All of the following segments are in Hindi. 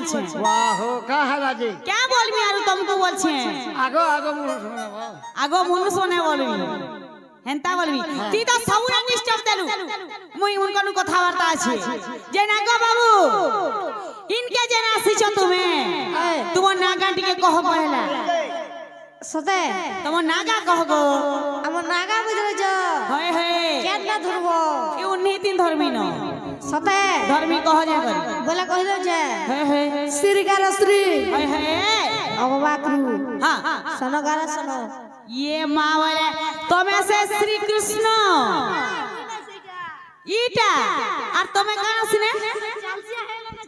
बोलछे वाह हो का है बाजी क्या बोलबी आरो तुमको बोलछे आगो आगो मुनो सुनाबो आगो मुनु सोने बोलबी हेंता बोलबी ती तो सब रंग डिस्टर्ब देलु मुई उनकनु कथावार्ता আছে जे नागा बाबू इनके जेना आसीछ तुमे तुम नागा टिके कह पहला सते तुम नागा कह गो हम नागा बुझबै छ होय होय केतना धरबो ई उन्हीं तीन धर्मी न सते धर्मी कह जा करी बोला कहि दो जे होय होय श्रीगार श्री होय होय अबवाक्रू हां सनगार सनो ये माँ वाले तुम्हें से श्री कृष्ण ईटा और तुम्हें कहाँ से ने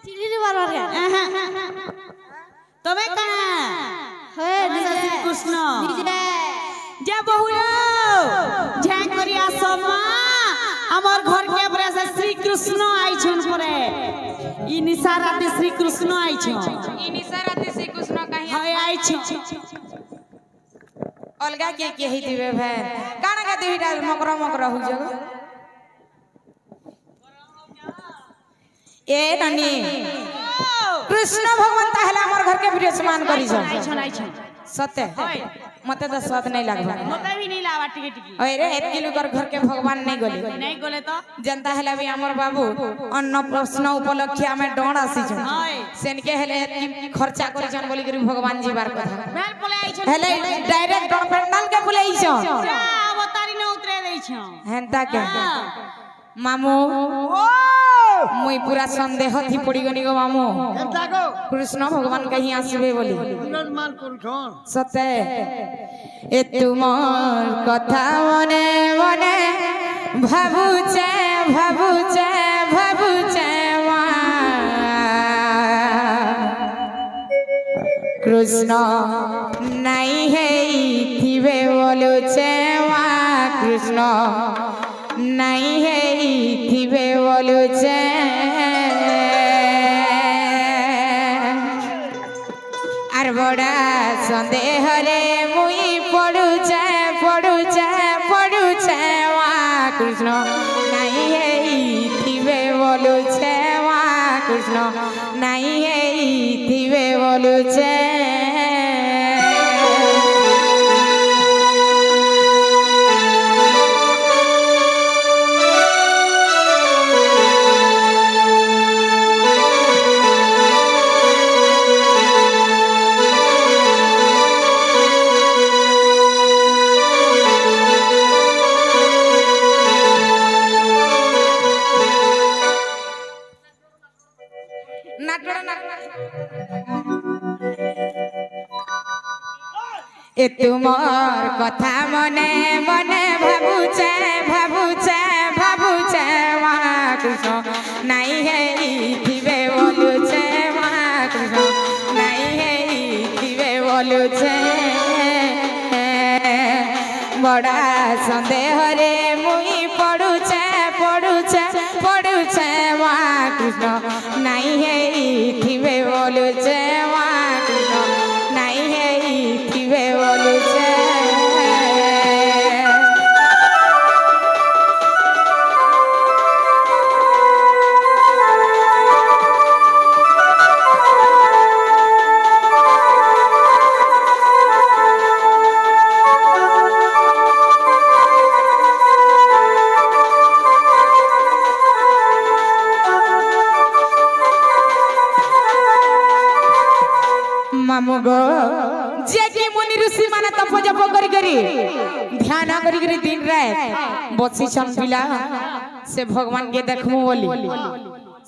चिली वाला रे तुम्हें कहाँ हे श्री कृष्ण डीजे जे बहुलो झैंक करिया सोमा हमार घर के परे से श्री कृष्ण आई छन परे ई निसाराते श्री कृष्ण आई छ ई निसाराते श्री कृष्ण कहीं हाय आई छ अलगा के ही दिवे भाई काना का देहीटा मकरा मकरा हो जग ए ननी कृष्ण भगवान ताहला हमर घर के विराजमान करी छ आई छ सत्य मते तो स्वाद नहीं लागबा मते भी नहीं लावा टिके टिके ओए रे एत किलो कर घर के भगवान नहीं गले नहीं गले तो जनता हेला भी हमर बाबू अन्न प्रश्न उपलक्ष्य में डण आसी छ सेन के हेले खर्चा करी छन बोली करी भगवान जी बार कथा मैल पले आई छ हेले डायरेक्ट डण पेंडाल के बोले आई छ अवतारी न उतरे दै छ हेंता के मामू मुई पूरा संदेह थी पड़ी गनी गो मामू केनता गो कृष्ण भगवान कहीं आसीबे बोली मान करू छन सते ए तुमर कथा मने मने भाबुचे भाबुचे भाबुचे मा कृष्ण नहीं है थिबे बोलुचे मा कृष्ण नहीं है थिबे बोलुचे आर बड़ा संदेह रे मुई पड़ुचे पड़ुचे पड़ुचे मा कृष्ण नहीं है थिबे बोलुचे मा कृष्ण नहीं है थिबे बोलुचे ए तुमर कथा मने मने भाबुचे भाबुचे भाबुचे मा कृष्ण नहीं है थिबे बोलुचे मा कृष्ण नहीं है थिबे बोलुचे बड़ा संदेह रे मुई पड़ुचे पड़ुचे पड़ुचे मा कृष्ण नहीं है थिबे बोलुचे मा कृष्ण नहीं है थिबे बोलुचे मामू गो जे की मुनि ऋषि माने तप जप करी करी ध्यान करी करी दिन रात बसी छन पिला से भगवान के देखमु बोली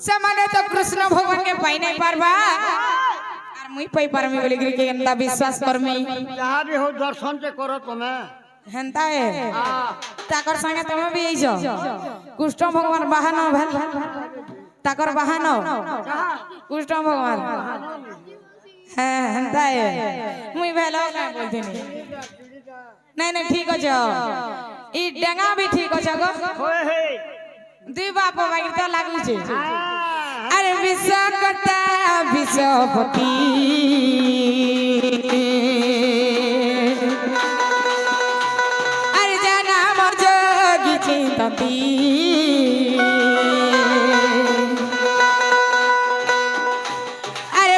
से माने तो कृष्ण भगवान के पाई नहीं पारबा और मुई पाई पारमी बोली करी के अंदा विश्वास करमी जहां भी हो दर्शन से करो तमे हेंता है ताकर संगे तमे भी आइजो कृष्ण भगवान बाहन भेल ताकर बाहन कृष्ण भगवान हाँ हेंता है मुई भेलो ना बोलथिनी नहीं नहीं ठीक हो ई डेंगा भी ठीक हो गो होय हे दुई बाप भाई तो लागू छे अरे विश्वकर्ता विश्वपति अरे जाना मोर जोगी चिंतती अरे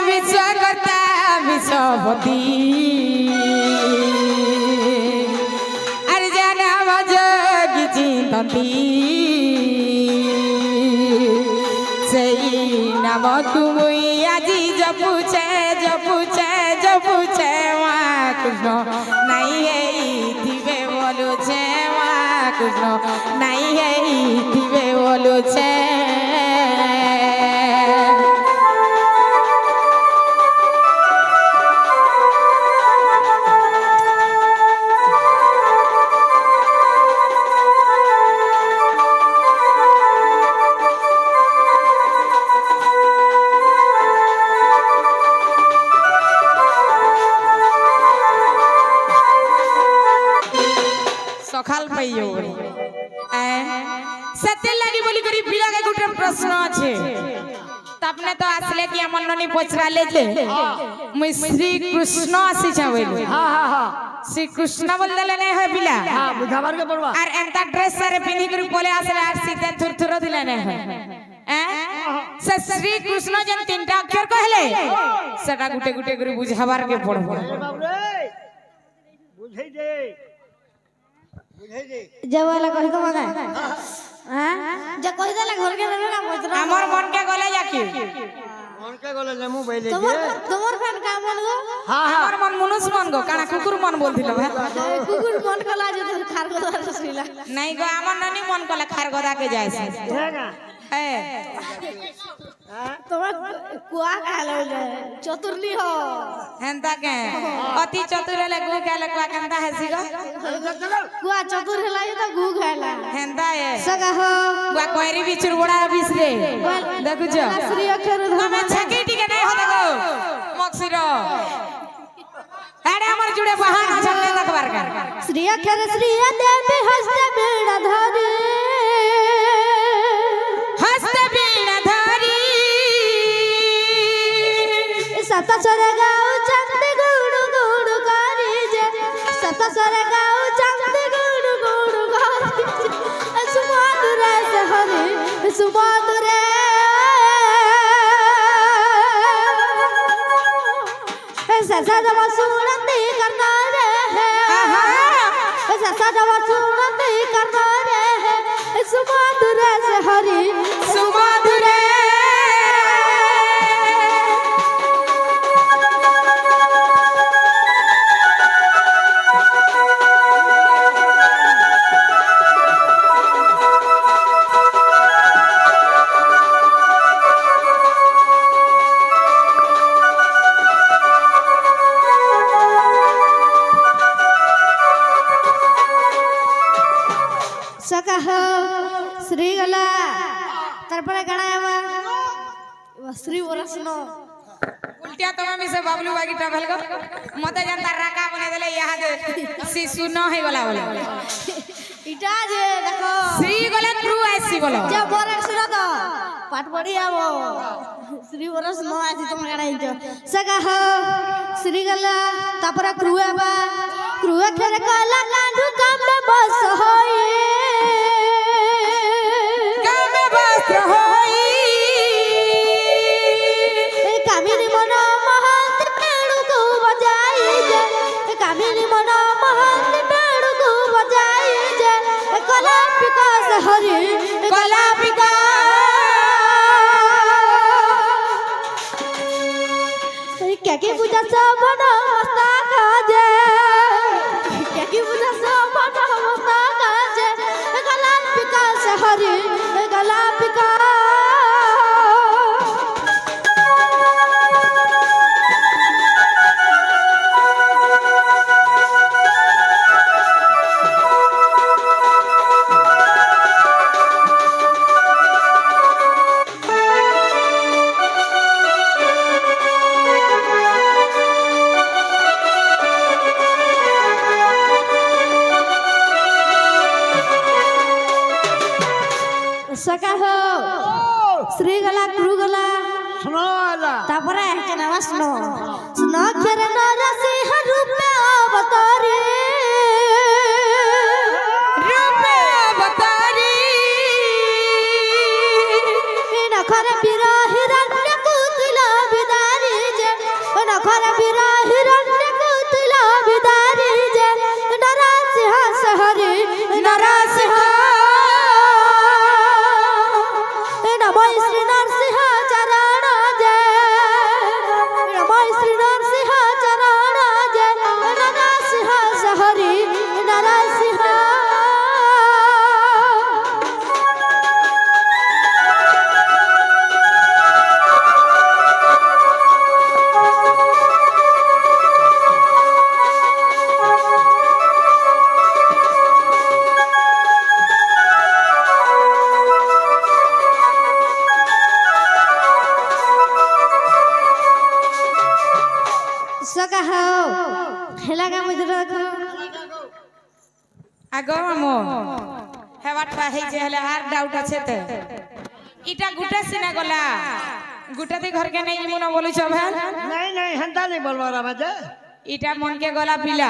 পতি আর জানা মজগি চিন্ততি সেই নাম তুমি আজি জপুছে জপুছে জপুছে মা কৃষ্ণ নাই এই দিবে বলুছে মা কৃষ্ণ নাই এই দিবে বলুছে সকাল পাইও সেতে লাগি বলি করি পিলাকে গুটে প্রশ্ন আছে তাপনে তো আসলে কি আমার ননি পছরালে যে মুই শ্রী কৃষ্ণ আসিছা বলি হ্যাঁ হ্যাঁ হ্যাঁ শ্রী কৃষ্ণ বললে নাই হয় পিলা হ্যাঁ বুঝাবার কে পড়বা আর এন্তা ড্রেস সারে পিনি করে বলে আসলে আর সিধে থুরথুর দিলে নাই হয় সে শ্রী কৃষ্ণ যেন তিনটা অক্ষর কহলে সেটা গুটে গুটে করে বুঝাবার কে পড়বো বুঝাই দে বুঝাই দে जवाला कहि तो मगा हां जे कहि देला घर के देबे ना पत्र আমার মন কে গলে যাকি মনকে গলে লেমু বাইলে তোমার ফ্যান का मन गो হ্যাঁ হ্যাঁ আমার মন মনুষ মন গো কানা কুকুর মন বলছিল ভাই কুকুর মন কলা যে তোর খার কথা শুইলা নাই গো আমার ননি মন কলে খার গদাকে যাইছে হ্যাঁ না হ্যাঁ তোমার কুয়া খালে চতুর্লি हो হেনতা কে অতি চতুর হলে গু খালে কুয়া কেনতা হেসি গো कुआ चतुर हला ये तो गु खाला হেনতা এ सगा हो কুয়া কইরি বিচুর বড়া বিসরে দেখুছ श्री अक्षर তুমি ছাকি টিকে নাই হতে গো মক্সির আরে আমার জুড়ে বাহান আছে না দেখবার কার श्री अक्षर श्री देवी हस्त बेड़ा धरे হস্তে বীণা ধরি सत स्वर गाऊ चंद गुड़ गुड़ करी जे सत स्वर गाऊ चंद गुड़ गुड़ करी सुमधुर से हरि सुमधुर सदा सुनती करना रे सदा सुनती करना रे सुमधुर से हरि সুমধুরে सका हो श्री गला तारपरे गाना आवा श्री वरसनो उल्टिया तो मैं से बाबलू बागी ट्रैवल को मते जनता राका बने देले यहाँ दे शिशु न है गला बोले इटा जे देखो श्री गले क्रू आसी गलो जे वरसनो तो पाठ पढ़ी आवो श्री वरसनो आसी तुम गाना इजो सका हो श्री गला तापरे क्रुए बा क्रुए खेरे कला कांडू काम में बस होई कामे वस्त्र होई कामिनी मन महंत पेड़ू को बजाई जे कामिनी मन महंत पेड़ू को बजाई जे कला विकास हरि कला पिका क्या की पूजा सब नमस्ता काजे क्या की पूजा सब नमस्ता काजे कला विकास हरि कला विकास सका हो श्री गला क्रू गला सुनो आला तापरे के नाम सुनो सुनो खेर नरसी रूपे अवतारी रूपे अवतारी नखर बिरा हिरण्य कुतिला बिदारी जे नखर बिरा हिरण्य আগ মামু হেবাটা হইছে হলে আর ডাউট আছে তে ইটা গুটা সিনা গলা গুটাতে ঘরকে নেই মন বলুছ ভাই नहीं नहीं हंता नहीं बोलवा रहा मजे ইটা মনকে গলা পিলা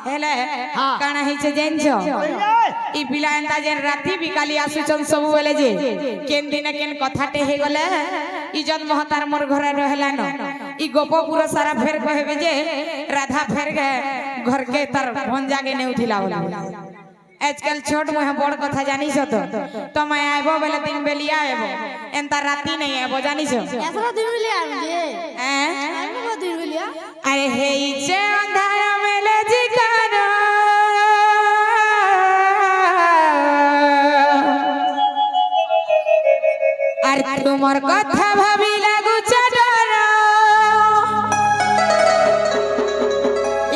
হেলে কানা হইছে জানছ ই পিলা এন্তা যেন রাতি বিকালি আসুচন সবু বেলে যে কেন দিনে কেন কথাতে হে গলে ইজত মহতার মোর ঘরে রহলা ন ই গোপ পুরো সারা ফের কহেবে যে রাধা ফের গে ঘরকে তার ভঞ্জাগে নে উঠিলা বলা आजकल छोट मुहे बड़ कथा जानिस तो मैं आबो बेले दिन बेलिया आबो एंता राती नहीं आबो जानिस ऐसा दिन में लिया मुझे हैं वो दिन में लिया अरे हे इचे अंधारा मेले जिकारो अरे तुमर कथा भाबी लागु चडरो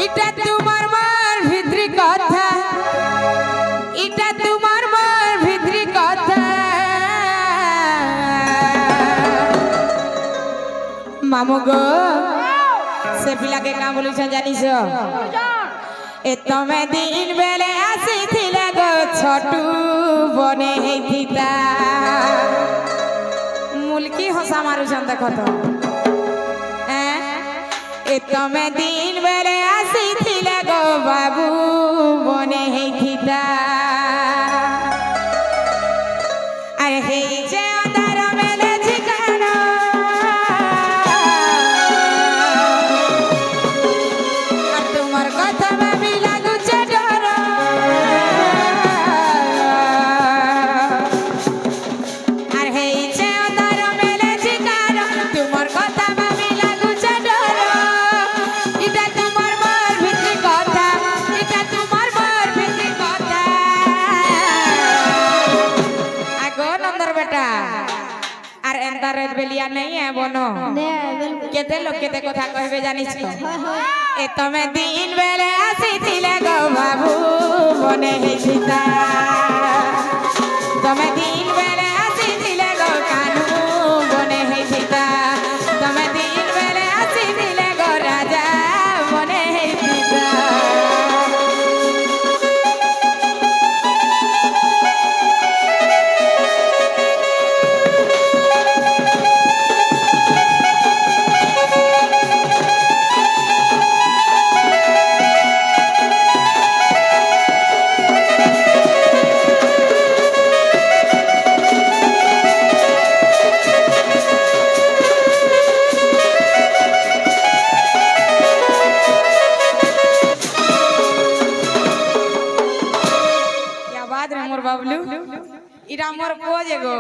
इटा तुमर मार भित्री कथा इटा तुमार मार भितरी कथा मामू गो से पिला के काम बोलुछ जानिस ए तमे दिन बेले आसीथिले गो छोटू बने हेथिता मुलकी हसा मारुछन देखो तो ए तमे दिन बेले आसीथिले गो बाबू बने हेथिता अरे हे जे अंधारा मेले जिकानो আর তোমার কথা ভাবি লাগুছে ডর আর হে যে अंधारा मेले जिकानो তোমার কথা ভাবি লাগুছে ডর এটা তোমার মার ভিতরি কথা এটা তোমার মার ভিতরি কথা नंदर बेटा आर एंता रेत बेलिया नहीं है बोनो केते लोग केते कथा कहबे जानिस ए तमे दिन बेले आसीथिले गो बाबू बने हेथिता तमे दिन बेले आसीथिले गो कानू बने हेथिता तमे दिन बेले आसीथिले गो राजा बने हेथिता मोर बाबलू इरा मोर पोज एगो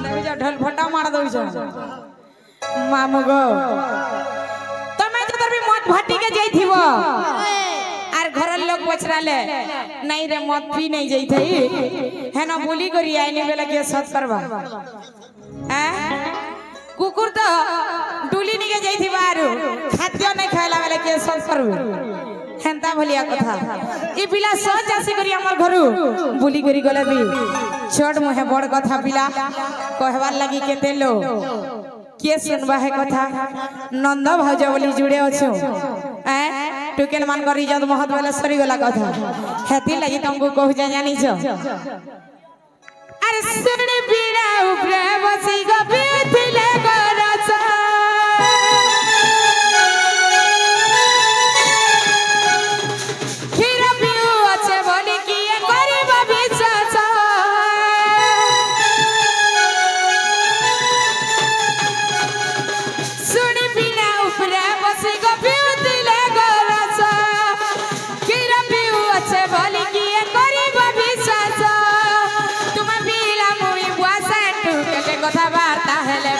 देखो जा ढोल फटा मार दउ छ मामू गो तमे तो तरबी मत भाटी के जाई थिबो आर घर लोग पछराले नहीं रे मत पी नहीं जाई थई है ना बोली करी आइने बेला के सत करबा कुकुर तो डुली निके जाई थिबा आरो खाद्य नहीं खाइला बेला के सत करबे हेंता भलिया कथा ई पिला सज आसी करी हमर घरु बुली करी गले भी छोट मुहे बड़ कथा पिला कहवार लगी केते लो के सुनबा है कथा नंद भौज बोली जुड़े अछु टुकेल मान कर इज्जत महत वाला सरी गला कथा हेती लगी तुमको कहू जा जानी छ अरे सुन बीड़ा ऊपर बसी गो बीथिले गरस कथा बार्ता हेले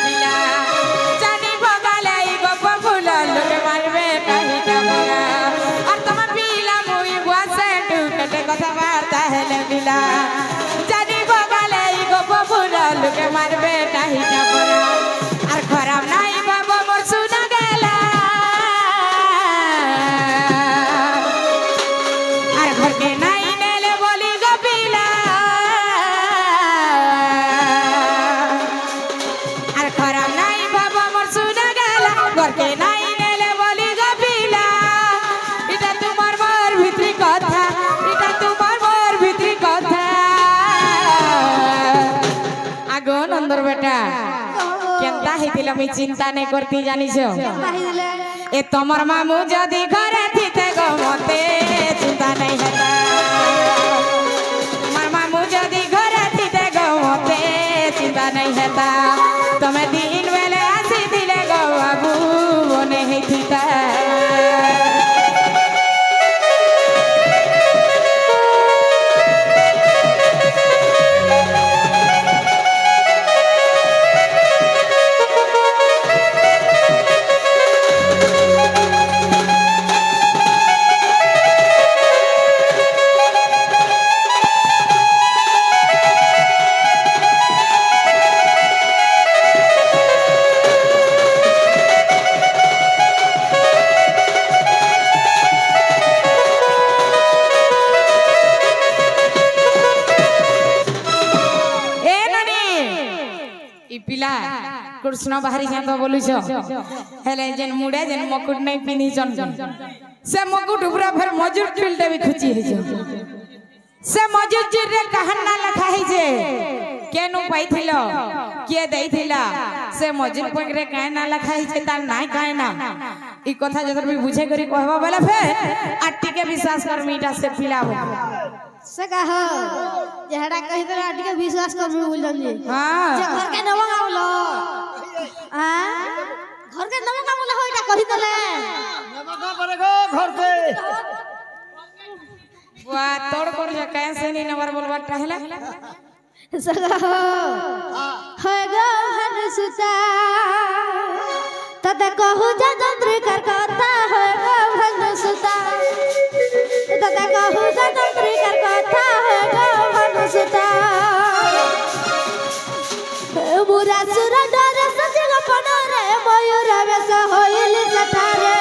ହେଇଥିଲେ ମୁଇଁ ଚିନ୍ତା ନାଇଁ করতি জানিছ କହିଲେ এ তোমার মামু যদি ঘরে থিতে গো মতে চিন্তা নাই হেতা তোমার মামু যদি ঘরে থিতে গো মতে চিন্তা নাই হেতা তুমি দিন বেলে আসি দিলে গো বাবু মনে হেতিতা पिला कृष्ण बाहरी के तो बोलुछ हेले जेन मुड़े जेन मकुट नहीं पिनी जन से मकुट उपरा फिर मजूर फील्ड भी खुची है से मजूर जी रे कहना लिखा है जे केनु पाइथिलो के देइथिला से मजूर पकरे काहे ना लिखा है जे तार नाय काहे ना ई कथा जदर भी बुझे करी कहबा बोले फिर आटी के विश्वास कर मीठा से पिलाबो से कहो जेहड़ा कहि दे आटी के विश्वास कर बोलन जी हां जे घर के नवा गावलो हां घर के नवा गावलो होइटा कहि देले नमका पड़ेगो घर के वाह तोड़ कर जा कैसे नहीं नंबर बोलवा टहला से कहो है गो हनुसुता तद कहू जा चंद्र कर कहता है गो हनुसुता तद कहू जा चंद्र कर कहता है गो हनुसुता मुरा सुर डर सजग पनरे मयूर वेश होइल जठारे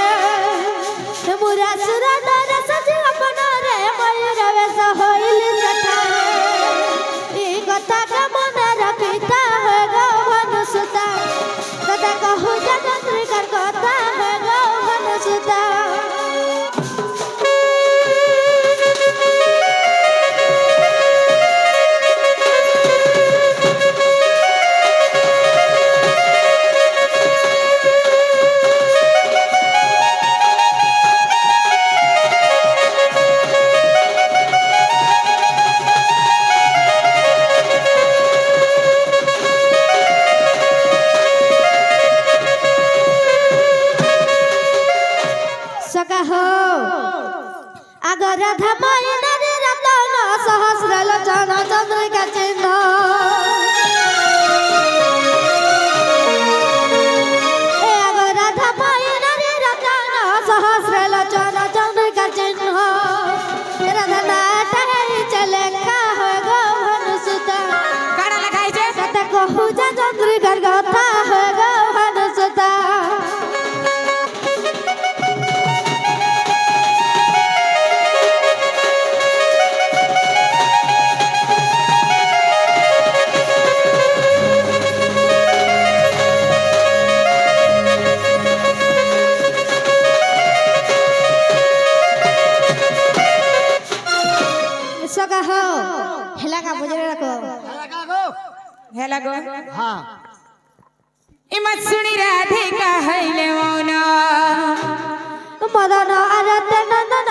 मुरा सुर डर सजग पनरे मयूर वेश होइल जठारे ई कथा के मन रखिता है गो हनुसुता तद कहू जा चंद्र कर कहता है गो हनुसुता अगर धमाई नदी रतन सहस्र लोचन चंद्रिका चिन्ह अगर धमाई नदी रतन सहस्र लोचन चंद्रिका चिन्ह रधना टहरी चले का हो गो हनुसुता काड़ा लगाई जे सत कहू जा चंद्रिका गाथा हो गो हनुसुता सका हो हेला का बजरे रखो लगा गो हेला गो हां इमत सुनी राधिका हइले मौन मदन आरत नंदन